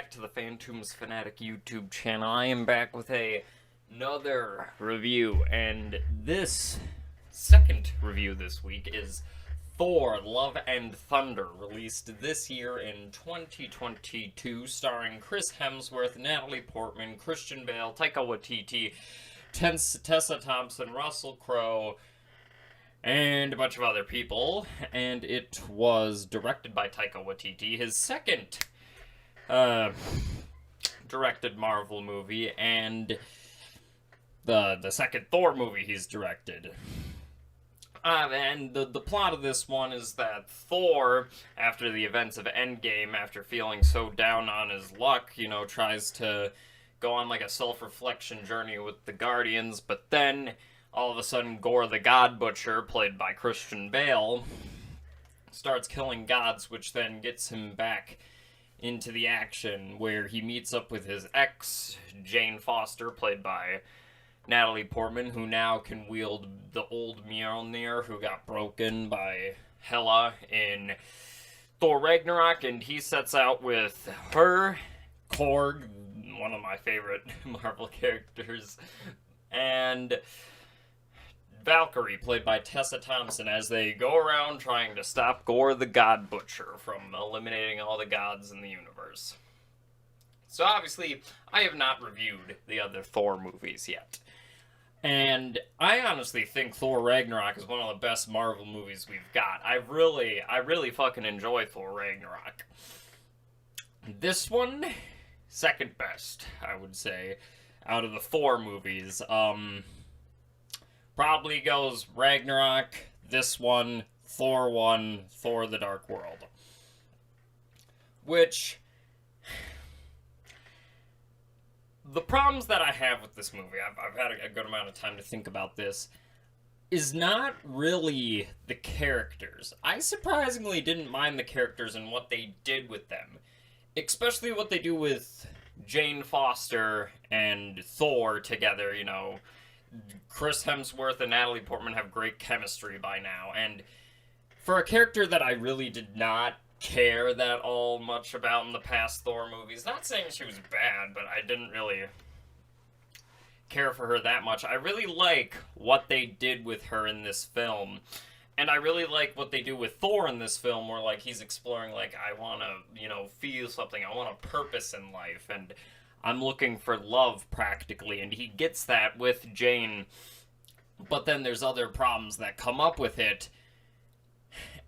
back to the Phantoms Fanatic YouTube channel. I am back with another review, and this second review this week is Thor, Love and Thunder, released this year in 2022, starring Chris Hemsworth, Natalie Portman, Christian Bale, Taika Waititi, Tessa Thompson, Russell Crowe, and a bunch of other people, and it was directed by Taika Waititi, his second directed Marvel movie, and the second Thor movie he's directed. And the plot of this one is that Thor, after the events of Endgame, after feeling so down on his luck, tries to go on like a self-reflection journey with the Guardians, but then all of a sudden Gore the God Butcher, played by Christian Bale, starts killing gods, which then gets him back into the action, where he meets up with his ex, Jane Foster, played by Natalie Portman, who now can wield the old Mjolnir, who got broken by Hela in Thor Ragnarok, and he sets out with her, Korg, one of my favorite Marvel characters, and Valkyrie, played by Tessa Thompson, as they go around trying to stop Gore the God Butcher from eliminating all the gods in the universe. So obviously, I have not reviewed the other Thor movies yet. And I honestly think Thor Ragnarok is one of the best Marvel movies we've got. I really fucking enjoy Thor Ragnarok. This one, second best, I would say, out of the Thor movies. Probably goes Ragnarok, this one, Thor the Dark World. Which, the problems that I have with this movie, I've had a good amount of time to think about this, is not really the characters. I surprisingly didn't mind the characters and what they did with them. Especially what they do with Jane Foster and Thor together, Chris Hemsworth and Natalie Portman have great chemistry by now, and for a character that I really did not care that all much about in the past Thor movies, not saying she was bad, but I didn't really care for her that much. I really like what they did with her in this film, and I really like what they do with Thor in this film, where, he's exploring, I want to, feel something, I want a purpose in life, and I'm looking for love, practically, and he gets that with Jane, but then there's other problems that come up with it,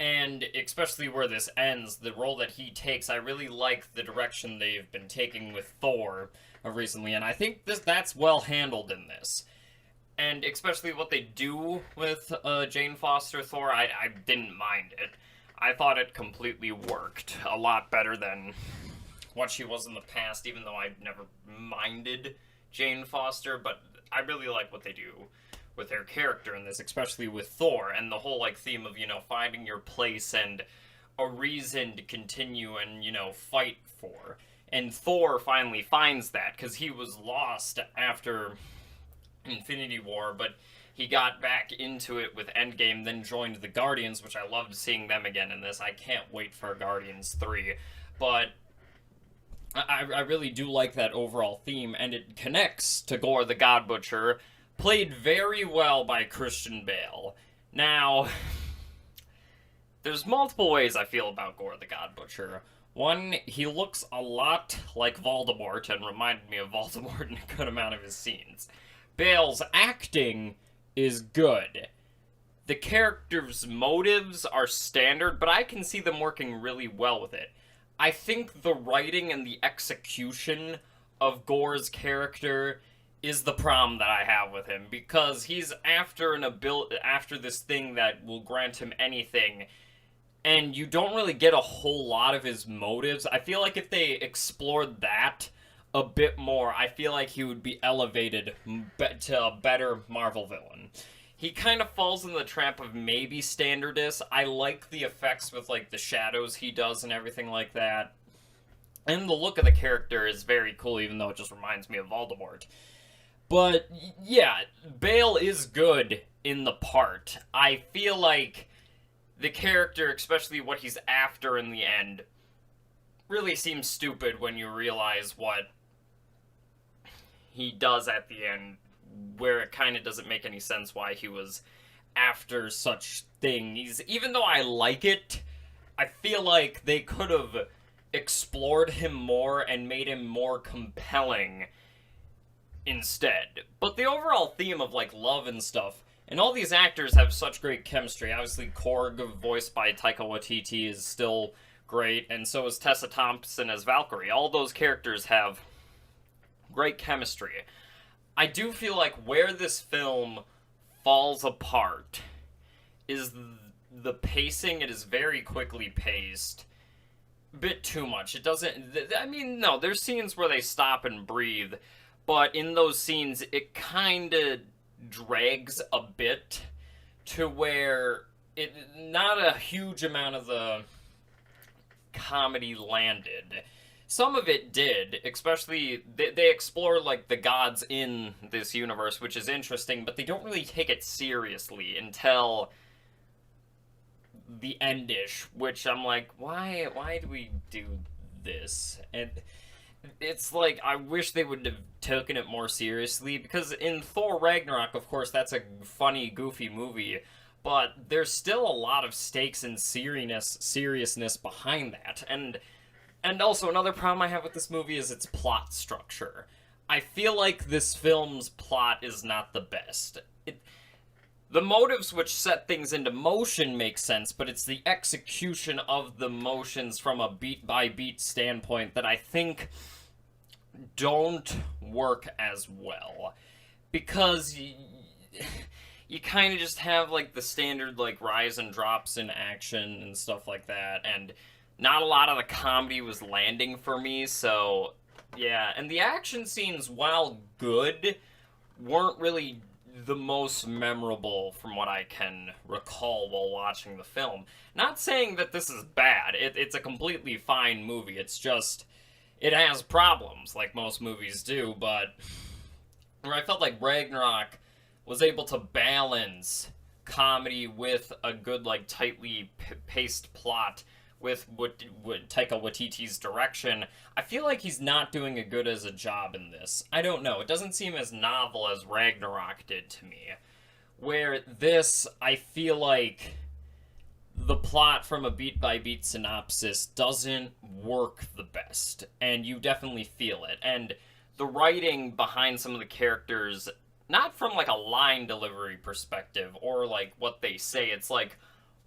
and especially where this ends, the role that he takes, I really like the direction they've been taking with Thor recently, and I think that's well handled in this. And especially what they do with Jane Foster Thor, I didn't mind it. I thought it completely worked a lot better than what she was in the past, even though I never minded Jane Foster, but I really like what they do with her character in this, especially with Thor, and the whole, theme of, finding your place and a reason to continue and, fight for. And Thor finally finds that, because he was lost after Infinity War, but he got back into it with Endgame, then joined the Guardians, which I loved seeing them again in this. I can't wait for Guardians 3, but I really do like that overall theme, and it connects to Gore the God Butcher, played very well by Christian Bale. Now, there's multiple ways I feel about Gore the God Butcher. One, he looks a lot like Voldemort, and reminded me of Voldemort in a good amount of his scenes. Bale's acting is good. The character's motives are standard, but I can see them working really well with it. I think the writing and the execution of Gore's character is the problem that I have with him, because he's after this thing that will grant him anything, and you don't really get a whole lot of his motives. I feel like if they explored that a bit more, I feel like he would be elevated to a better Marvel villain. He kind of falls in the trap of maybe standardist. I like the effects with, the shadows he does and everything like that. And the look of the character is very cool, even though it just reminds me of Voldemort. But, yeah, Bale is good in the part. I feel like the character, especially what he's after in the end, really seems stupid when you realize what he does at the end, where it kind of doesn't make any sense why he was after such things. Even though I like it, I feel like they could have explored him more and made him more compelling instead. But the overall theme of like love and stuff, and all these actors have such great chemistry. Obviously, Korg, voiced by Taika Waititi, is still great, and so is Tessa Thompson as Valkyrie. All those characters have great chemistry. I do feel like where this film falls apart is the pacing. It is very quickly paced. Bit too much. It doesn't. I mean, no, there's scenes where they stop and breathe, but in those scenes, it kind of drags a bit to where it not a huge amount of the comedy landed. Some of it did, especially they explore like the gods in this universe, which is interesting, but they don't really take it seriously until the endish, which I'm like, why do we do this? And it's like I wish they would have taken it more seriously, because in Thor Ragnarok, of course, that's a funny, goofy movie, but there's still a lot of stakes and seriousness behind that. And also another problem I have with this movie is its plot structure. I feel like this film's plot is not the best. The motives which set things into motion make sense, but it's the execution of the motions from a beat-by-beat standpoint that I think don't work as well. Because you kind of just have, like, the standard, like, rise and drops in action and stuff like that, and not a lot of the comedy was landing for me, so yeah. And the action scenes, while good, weren't really the most memorable from what I can recall while watching the film. Not saying that this is bad. It's a completely fine movie. It's just, it has problems, like most movies do, but where I felt like Ragnarok was able to balance comedy with a good, like, tightly paced plot with Taika Waititi's direction, I feel like he's not doing as good as a job in this. I don't know. It doesn't seem as novel as Ragnarok did to me. Where this, I feel like the plot from a beat-by-beat synopsis doesn't work the best, and you definitely feel it. And the writing behind some of the characters, not from like a line delivery perspective or like what they say, it's like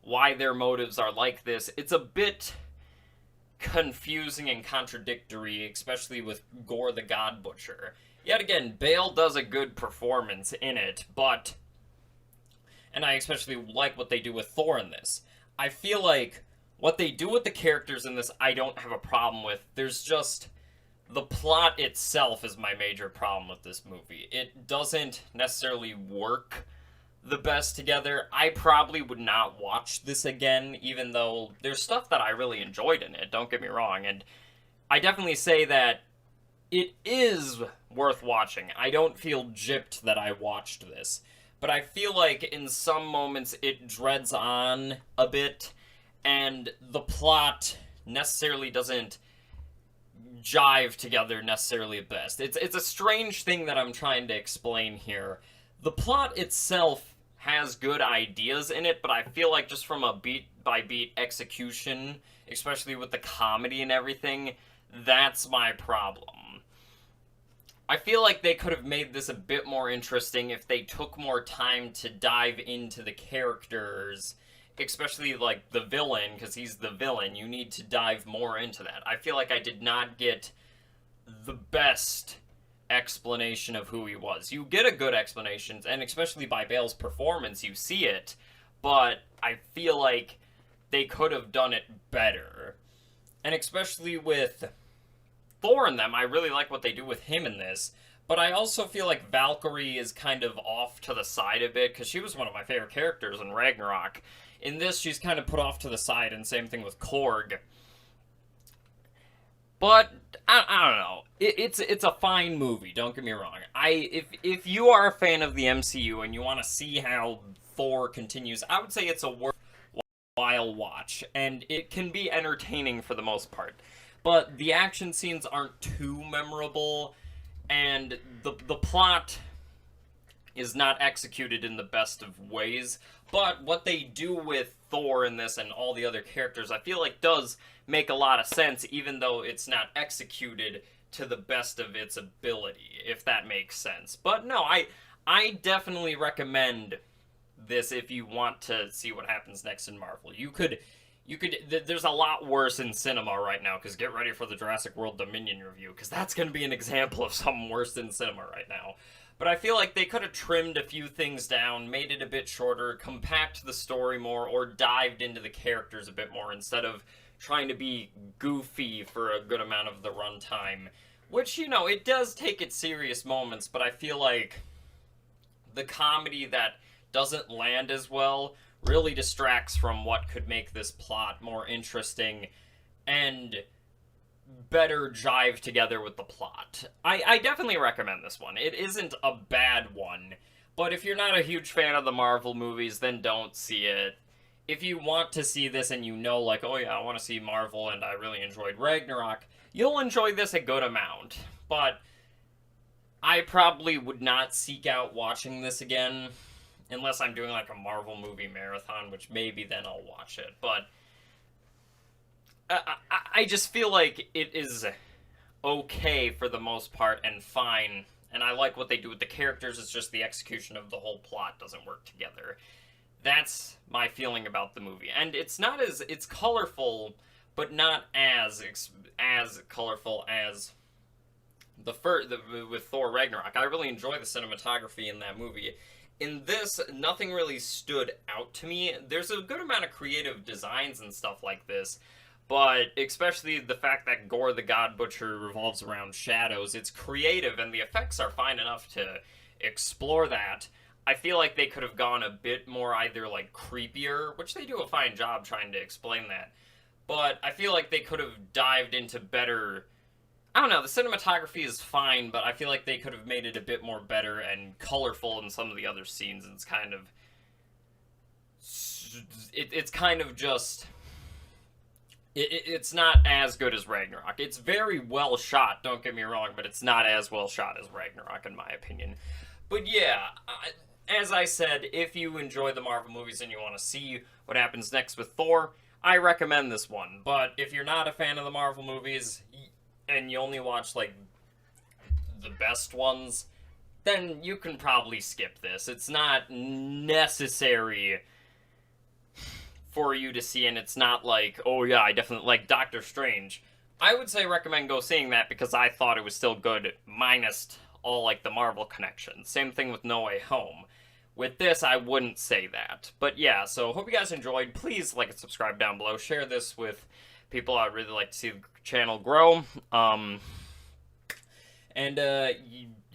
why their motives are like this. It's a bit confusing and contradictory, especially with Gore the God Butcher. Yet again, Bale does a good performance in it, but, and I especially like what they do with Thor in this. I feel like what they do with the characters in this, I don't have a problem with. There's just, the plot itself is my major problem with this movie. It doesn't necessarily work the best together. I probably would not watch this again, even though there's stuff that I really enjoyed in it, don't get me wrong, and I definitely say that it is worth watching. I don't feel gypped that I watched this, but I feel like in some moments it dreads on a bit, and the plot necessarily doesn't jive together necessarily at best. It's a strange thing that I'm trying to explain here. The plot itself has good ideas in it, but I feel like just from a beat-by-beat execution, especially with the comedy and everything, that's my problem. I feel like they could have made this a bit more interesting if they took more time to dive into the characters, especially like the villain, because he's the villain. You need to dive more into that. I feel like I did not get the best explanation of who he was. You get a good explanation, and especially by Bale's performance, you see it, but I feel like they could have done it better. And especially with Thor in them, I really like what they do with him in this, but I also feel like Valkyrie is kind of off to the side a bit, because she was one of my favorite characters in Ragnarok. In this, she's kind of put off to the side, and same thing with Korg. But I don't know. It's a fine movie. Don't get me wrong. If you are a fan of the MCU and you want to see how Thor continues, I would say it's a worthwhile watch, and it can be entertaining for the most part. but the action scenes aren't too memorable, and the plot is not executed in the best of ways. But what they do with Thor in this and all the other characters, I feel like does make a lot of sense, even though it's not executed to the best of its ability, if that makes sense. But no, I definitely recommend this if you want to see what happens next in Marvel. There's a lot worse in cinema right now, because get ready for the Jurassic World Dominion review, because that's going to be an example of something worse in cinema right now. But I feel like they could have trimmed a few things down, made it a bit shorter, compact the story more, or dived into the characters a bit more instead of trying to be goofy for a good amount of the runtime. Which, you know, it does take its serious moments, but I feel like the comedy that doesn't land as well really distracts from what could make this plot more interesting and better jive together with the plot. I definitely recommend this one. It isn't a bad one, but if you're not a huge fan of the Marvel movies, then don't see it. If you want to see this and you know, like, oh yeah, I want to see Marvel and I really enjoyed Ragnarok, you'll enjoy this a good amount. But I probably would not seek out watching this again unless I'm doing like a Marvel movie marathon, which maybe then I'll watch it. But I just feel like it is okay for the most part and fine, and I like what they do with the characters. It's just the execution of the whole plot doesn't work together. That's my feeling about the movie, and it's colorful, but not as colorful as with Thor Ragnarok. I really enjoy the cinematography in that movie. In this, nothing really stood out to me. There's a good amount of creative designs and stuff like this, but especially the fact that Gore the God Butcher revolves around shadows, it's creative and the effects are fine enough to explore that. I feel like they could have gone a bit more either like creepier, which they do a fine job trying to explain that, but I feel like they could have dived into better. I don't know, the cinematography is fine, but I feel like they could have made it a bit more better and colorful in some of the other scenes. It's kind of just it's not as good as Ragnarok. It's very well shot, don't get me wrong, but it's not as well shot as Ragnarok, in my opinion. But yeah, as I said, if you enjoy the Marvel movies and you want to see what happens next with Thor, I recommend this one. But if you're not a fan of the Marvel movies, and you only watch, like, the best ones, then you can probably skip this. It's not necessary for you to see, and it's not like, oh yeah, I definitely like Doctor Strange. I would say recommend go seeing that because I thought it was still good, minus all, like, the Marvel connections. Same thing with No Way Home. With this, I wouldn't say that. But yeah, so hope you guys enjoyed. Please like and subscribe down below. Share this with people I'd really like to see the channel grow.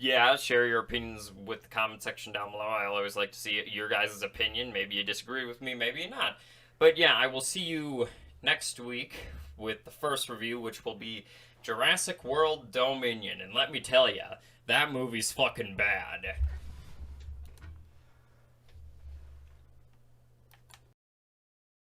Yeah, share your opinions with the comment section down below. I always like to see your guys' opinion. Maybe you disagree with me, maybe not. But yeah, I will see you next week with the first review, which will be Jurassic World Dominion. And let me tell ya, that movie's fucking bad.